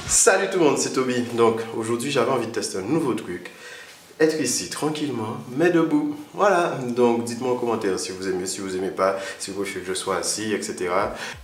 Salut tout le monde, c'est Toby. Donc aujourd'hui j'avais envie de tester un nouveau truc. Être ici tranquillement, mais debout. Voilà, donc dites-moi en commentaire si vous aimez, si vous aimez pas, si vous préférez que je sois assis, etc.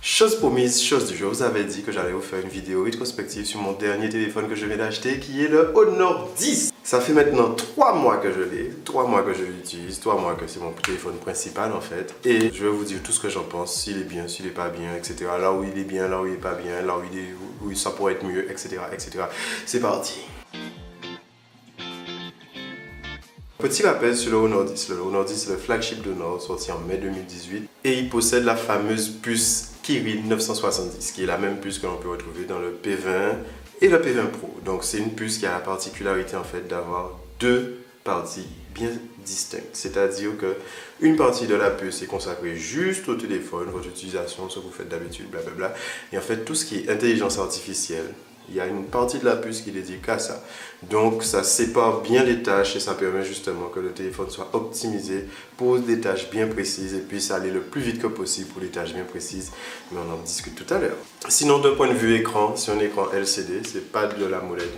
Chose promise, chose du jour, je vous avais dit que j'allais vous faire une vidéo rétrospective sur mon dernier téléphone que je viens d'acheter, qui est le Honor 10. Ça fait maintenant 3 mois que je l'ai, 3 mois que je l'utilise, 3 mois que c'est mon téléphone principal en fait. Et je vais vous dire tout ce que j'en pense, s'il est bien, s'il est pas bien, etc. Là où il est bien, là où il est pas bien, là où il est, où ça pourrait être mieux, etc. etc. C'est parti. Petit rappel sur le Honor 10. Le Honor 10 c'est le flagship d'Honor sorti en mai 2018 et il possède la fameuse puce Kirin 970 qui est la même puce que l'on peut retrouver dans le P20 et le P20 Pro. Donc c'est une puce qui a la particularité en fait d'avoir deux parties bien distinctes. C'est-à-dire que une partie de la puce est consacrée juste au téléphone, votre utilisation, ce que vous faites d'habitude, blablabla. Et en fait tout ce qui est intelligence artificielle, il y a une partie de la puce qui est dédiée qu'à ça. Donc ça sépare bien les tâches et ça permet justement que le téléphone soit optimisé pour des tâches bien précises et puisse aller le plus vite que possible pour les tâches bien précises. Mais on en discute tout à l'heure. Sinon d'un point de vue écran, c'est un écran LCD, c'est pas de la molette.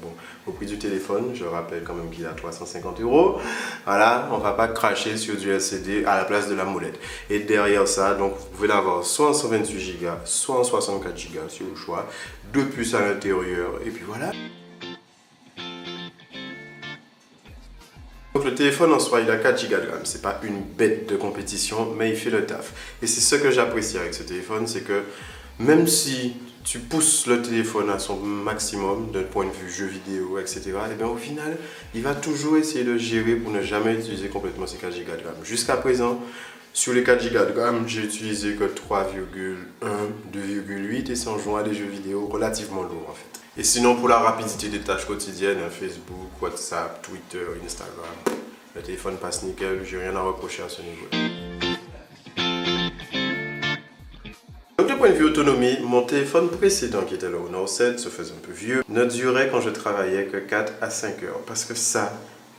Bon, au prix du téléphone, je rappelle quand même qu'il est à 350 €. Voilà, on va pas cracher sur du LCD à la place de la molette. Et derrière ça, donc vous pouvez l'avoir soit en 128 Go, soit en 64 Go, c'est au choix. Deux puces à l'intérieur et puis voilà. Donc le téléphone en soi il a 4 Go de RAM, c'est pas une bête de compétition mais il fait le taf. Et c'est ce que j'apprécie avec ce téléphone, c'est que même si tu pousses le téléphone à son maximum d'un point de vue jeux vidéo, etc. et bien au final il va toujours essayer de gérer pour ne jamais utiliser complètement ces 4 Go de RAM. Jusqu'à présent, sur les 4 Go de RAM, j'ai utilisé que 3,1, 2,8 et c'est en jouant à des jeux vidéo relativement lourds en fait. Et sinon pour la rapidité des tâches quotidiennes, Facebook, WhatsApp, Twitter, Instagram, le téléphone passe nickel, j'ai rien à reprocher à ce niveau. Donc du point de vue autonomie, mon téléphone précédent qui était le Honor 7, se faisait un peu vieux, ne durait quand je travaillais que 4 à 5 heures parce que ça,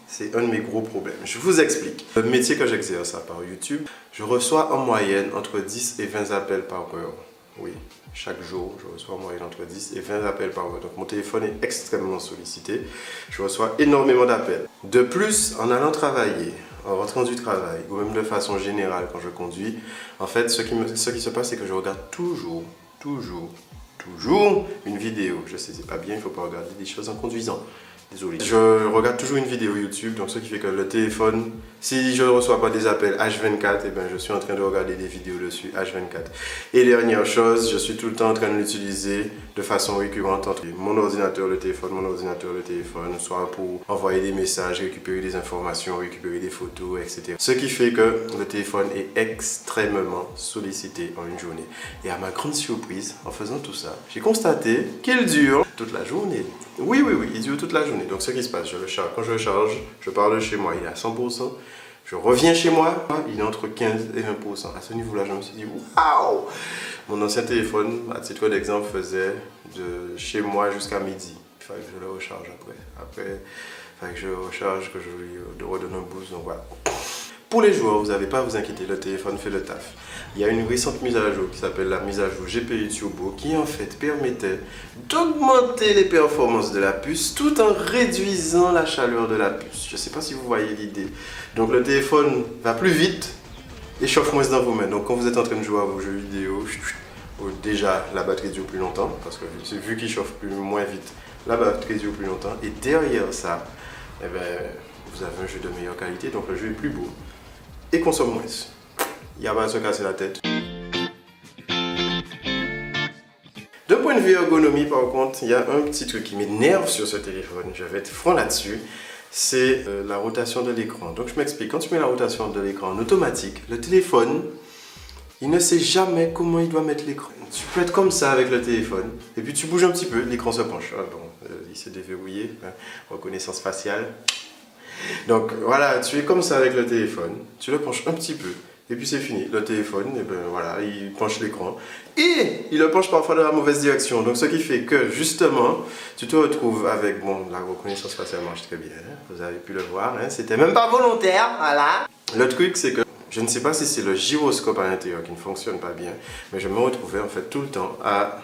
c'est un de mes gros problèmes. Je vous explique. Le métier que j'exerce par YouTube, je reçois en moyenne entre 10 et 20 appels par heure. Oui, chaque jour, je reçois en moyenne entre 10 et 20 appels par heure. Donc mon téléphone est extrêmement sollicité. Je reçois énormément d'appels. De plus, en allant travailler, en rentrant du travail, ou même de façon générale quand je conduis, en fait, ce qui se passe, c'est que je regarde toujours une vidéo. Je sais, c'est pas bien, il ne faut pas regarder des choses en conduisant. Désolé. Je regarde toujours une vidéo YouTube, donc ce qui fait que le téléphone, si je ne reçois pas des appels H24, et ben je suis en train de regarder des vidéos dessus H24. Et dernière chose, je suis tout le temps en train de l'utiliser de façon récurrente entre mon ordinateur, le téléphone, soit pour envoyer des messages, récupérer des informations, récupérer des photos, etc. Ce qui fait que le téléphone est extrêmement sollicité en une journée. Et à ma grande surprise, en faisant tout ça, j'ai constaté qu'il dure toute la journée. Oui, il dure toute la journée. Donc ce qui se passe, je le charge. Quand je le charge, je pars de chez moi, il est à 100%. Je reviens chez moi, il est entre 15 et 20%. À ce niveau-là, je me suis dit, waouh! Mon ancien téléphone, à titre d'exemple, faisait de chez moi jusqu'à midi. Il fallait que je le recharge après. Après, il fallait que je le recharge, que je lui redonne un boost. Donc voilà. Pour les joueurs, vous n'avez pas à vous inquiéter, le téléphone fait le taf. Il y a une récente mise à jour qui s'appelle la mise à jour GPU Turbo qui en fait permettait d'augmenter les performances de la puce tout en réduisant la chaleur de la puce. Je ne sais pas si vous voyez l'idée. Donc le téléphone va plus vite et chauffe moins dans vos mains. Donc quand vous êtes en train de jouer à vos jeux vidéo, déjà la batterie dure plus longtemps parce que vu qu'il chauffe moins vite, la batterie dure plus longtemps. Et derrière ça, eh ben, vous avez un jeu de meilleure qualité, donc le jeu est plus beau et consomme moins. Il n'y a pas à se casser la tête. D'un point de vue ergonomie, par contre, il y a un petit truc qui m'énerve sur ce téléphone, je vais être franc là-dessus, c'est la rotation de l'écran. Donc je m'explique, quand tu mets la rotation de l'écran en automatique, le téléphone, il ne sait jamais comment il doit mettre l'écran. Tu peux être comme ça avec le téléphone, et puis tu bouges un petit peu, l'écran se penche. Ah bon, il s'est déverrouillé, hein, reconnaissance faciale. Donc voilà, tu es comme ça avec le téléphone, tu le penches un petit peu, et puis c'est fini. Le téléphone, et ben voilà, il penche l'écran, et il le penche parfois dans la mauvaise direction. Donc ce qui fait que justement, tu te retrouves avec, bon, la reconnaissance faciale marche très bien, hein, vous avez pu le voir, hein, c'était même pas volontaire, voilà. Le truc c'est que, je ne sais pas si c'est le gyroscope à l'intérieur qui ne fonctionne pas bien, mais je me retrouvais en fait tout le temps à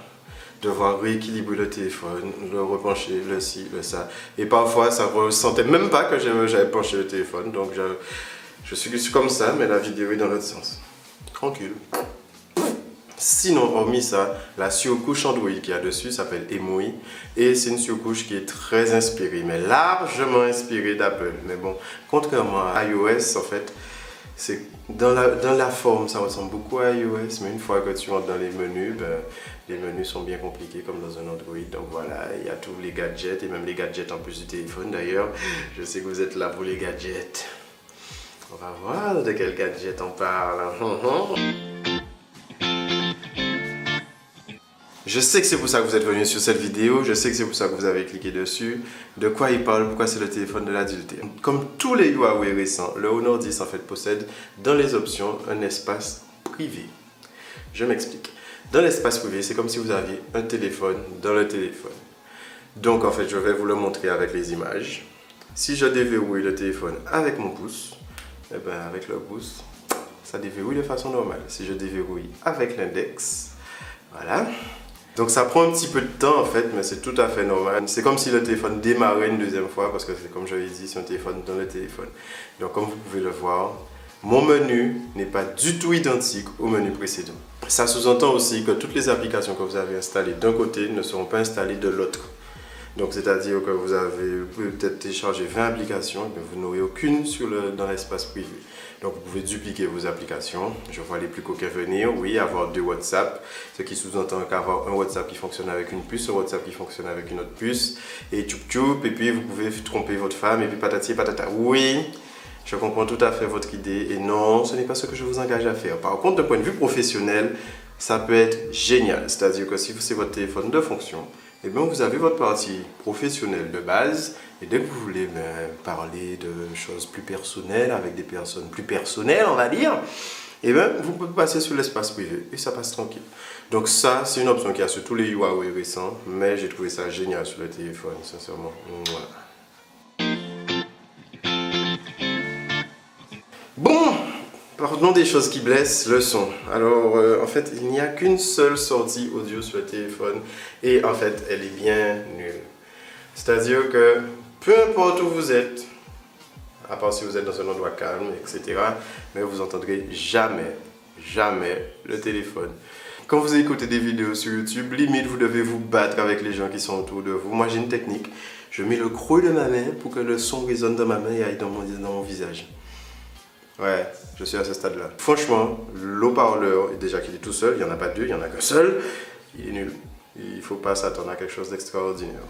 devoir rééquilibrer le téléphone, le repencher, le ci, le ça. Et parfois, ça ne ressentait même pas que j'avais penché le téléphone. Donc, je suis comme ça, mais la vidéo est dans l'autre sens. Tranquille. Sinon, hormis ça, la surcouche Android qu'il y a dessus s'appelle EMUI. Et c'est une surcouche qui est très inspirée, mais largement inspirée d'Apple. Mais bon, contrairement à iOS, en fait, c'est dans la forme, ça ressemble beaucoup à iOS, mais une fois que tu rentres dans les menus, les menus sont bien compliqués comme dans un Android. Donc voilà, il y a tous les gadgets et même les gadgets en plus du téléphone d'ailleurs. Je sais que vous êtes là pour les gadgets. On va voir de quel gadget on parle. Je sais que c'est pour ça que vous êtes venu sur cette vidéo, je sais que c'est pour ça que vous avez cliqué dessus. De quoi il parle, pourquoi c'est le téléphone de l'adulte. Comme tous les Huawei récents, le Honor 10 en fait possède dans les options un espace privé. Je m'explique. Dans l'espace privé, c'est comme si vous aviez un téléphone dans le téléphone. Donc en fait, je vais vous le montrer avec les images. Si je déverrouille le téléphone avec mon pouce, et bien avec le pouce, ça déverrouille de façon normale. Si je déverrouille avec l'index, voilà. Donc ça prend un petit peu de temps en fait, mais c'est tout à fait normal. C'est comme si le téléphone démarrait une deuxième fois parce que c'est comme je l'ai dit, c'est un téléphone dans le téléphone. Donc comme vous pouvez le voir, mon menu n'est pas du tout identique au menu précédent. Ça sous-entend aussi que toutes les applications que vous avez installées d'un côté ne seront pas installées de l'autre. Donc c'est-à-dire que vous avez peut-être téléchargé 20 applications, et vous n'aurez aucune dans l'espace privé. Donc vous pouvez dupliquer vos applications. Je vois les plus coquins venir, oui, avoir 2 WhatsApp, ce qui sous-entend qu'avoir un WhatsApp qui fonctionne avec une puce, un WhatsApp qui fonctionne avec une autre puce, et tchoup et puis vous pouvez tromper votre femme, et puis patati et patata. Oui, je comprends tout à fait votre idée, et non, ce n'est pas ce que je vous engage à faire. Par contre, d'un point de vue professionnel, ça peut être génial. C'est-à-dire que si c'est votre téléphone de fonction, et bien vous avez votre partie professionnelle de base, et dès que vous voulez parler de choses plus personnelles avec des personnes plus personnelles, on va dire, et bien vous pouvez passer sur l'espace privé et ça passe tranquille. Donc ça, c'est une option qu'il y a sur tous les Huawei récents, mais j'ai trouvé ça génial sur le téléphone, sincèrement. Voilà. Bon, parlons des choses qui blessent, le son. Alors, en fait, il n'y a qu'une seule sortie audio sur le téléphone et en fait, elle est bien nulle. C'est-à-dire que peu importe où vous êtes, à part si vous êtes dans un endroit calme, etc., mais vous n'entendrez jamais le téléphone. Quand vous écoutez des vidéos sur YouTube, limite vous devez vous battre avec les gens qui sont autour de vous. Moi j'ai une technique, je mets le creux de ma main pour que le son résonne dans ma main et aille dans mon visage. Ouais, je suis à ce stade-là. Franchement, l'haut-parleur, déjà qu'il est tout seul, il n'y en a pas deux, il n'y en a qu'un seul, il est nul. Il ne faut pas s'attendre à quelque chose d'extraordinaire.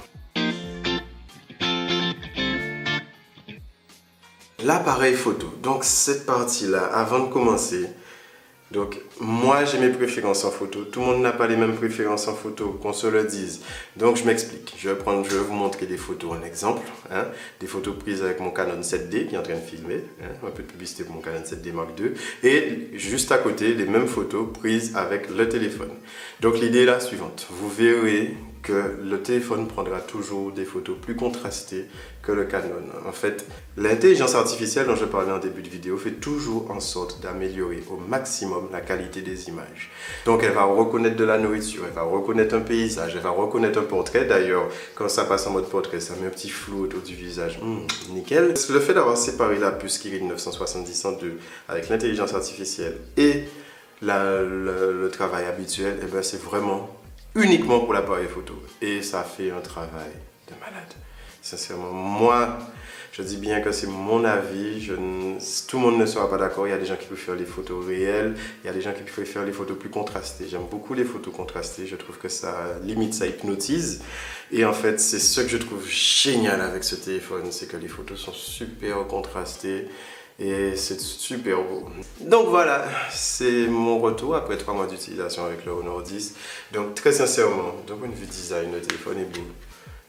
L'appareil photo, donc cette partie-là, avant de commencer, donc moi j'ai mes préférences en photo, tout le monde n'a pas les mêmes préférences en photo, qu'on se le dise. Donc je m'explique, je vais vous montrer des photos en exemple, hein, des photos prises avec mon Canon 7D qui est en train de filmer, hein, un peu de publicité pour mon Canon 7D Mark II, et juste à côté les mêmes photos prises avec le téléphone. Donc l'idée est la suivante, vous verrez que le téléphone prendra toujours des photos plus contrastées que le Canon. En fait, l'intelligence artificielle dont je parlais en début de vidéo fait toujours en sorte d'améliorer au maximum la qualité des images. Donc elle va reconnaître de la nourriture, elle va reconnaître un paysage, elle va reconnaître un portrait. D'ailleurs, quand ça passe en mode portrait, ça met un petit flou autour du visage. Nickel. Le fait d'avoir séparé la puce Kirin 970-102 avec l'intelligence artificielle et le travail habituel, eh ben, c'est vraiment uniquement pour l'appareil photo et ça fait un travail de malade. Sincèrement, moi je dis bien que c'est mon avis, tout le monde ne sera pas d'accord. Il y a des gens qui préfèrent les photos réelles, il y a des gens qui préfèrent les photos plus contrastées. J'aime beaucoup les photos contrastées, je trouve que ça limite, ça hypnotise. Et en fait, c'est ce que je trouve génial avec ce téléphone, c'est que les photos sont super contrastées. Et c'est super beau. Donc voilà, c'est mon retour après 3 mois d'utilisation avec le Honor 10. Donc très sincèrement, d'un point de vue design, le téléphone est beau.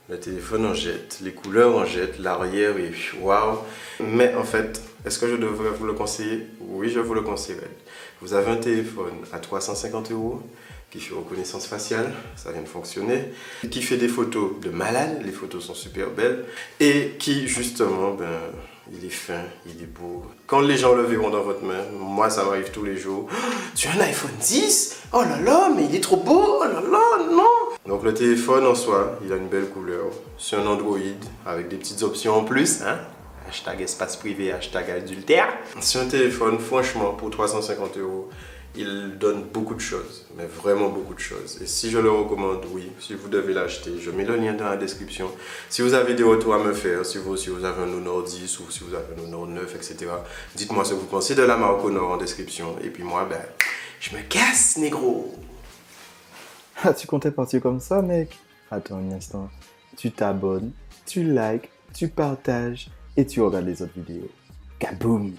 Le téléphone en jette, les couleurs en jettent, l'arrière est waouh. Mais en fait, est-ce que je devrais vous le conseiller? Oui, je vous le conseillerais. Vous avez un téléphone à 350 € qui fait reconnaissance faciale, ça vient de fonctionner, qui fait des photos de malade, les photos sont super belles, et qui justement, il est fin, il est beau. Quand les gens le verront dans votre main, moi ça m'arrive tous les jours, oh, tu as un iPhone 10? Oh là là, mais il est trop beau, oh là là, non! Donc le téléphone en soi, il a une belle couleur. C'est un Android avec des petites options en plus. Hein? Hashtag espace privé, hashtag adultère. C'est un téléphone, franchement, pour 350 €, il donne beaucoup de choses, mais vraiment beaucoup de choses. Et si je le recommande, oui, si vous devez l'acheter, je mets le lien dans la description. Si vous avez des retours à me faire, si vous avez un Honor 10 ou si vous avez un Honor 9, etc., dites-moi ce que vous pensez de la marque Honor en description. Et puis moi, ben, je me casse, négro. Ah, tu comptais partir comme ça, mec? Attends un instant. Tu t'abonnes, tu likes, tu partages et tu regardes les autres vidéos. Kaboom!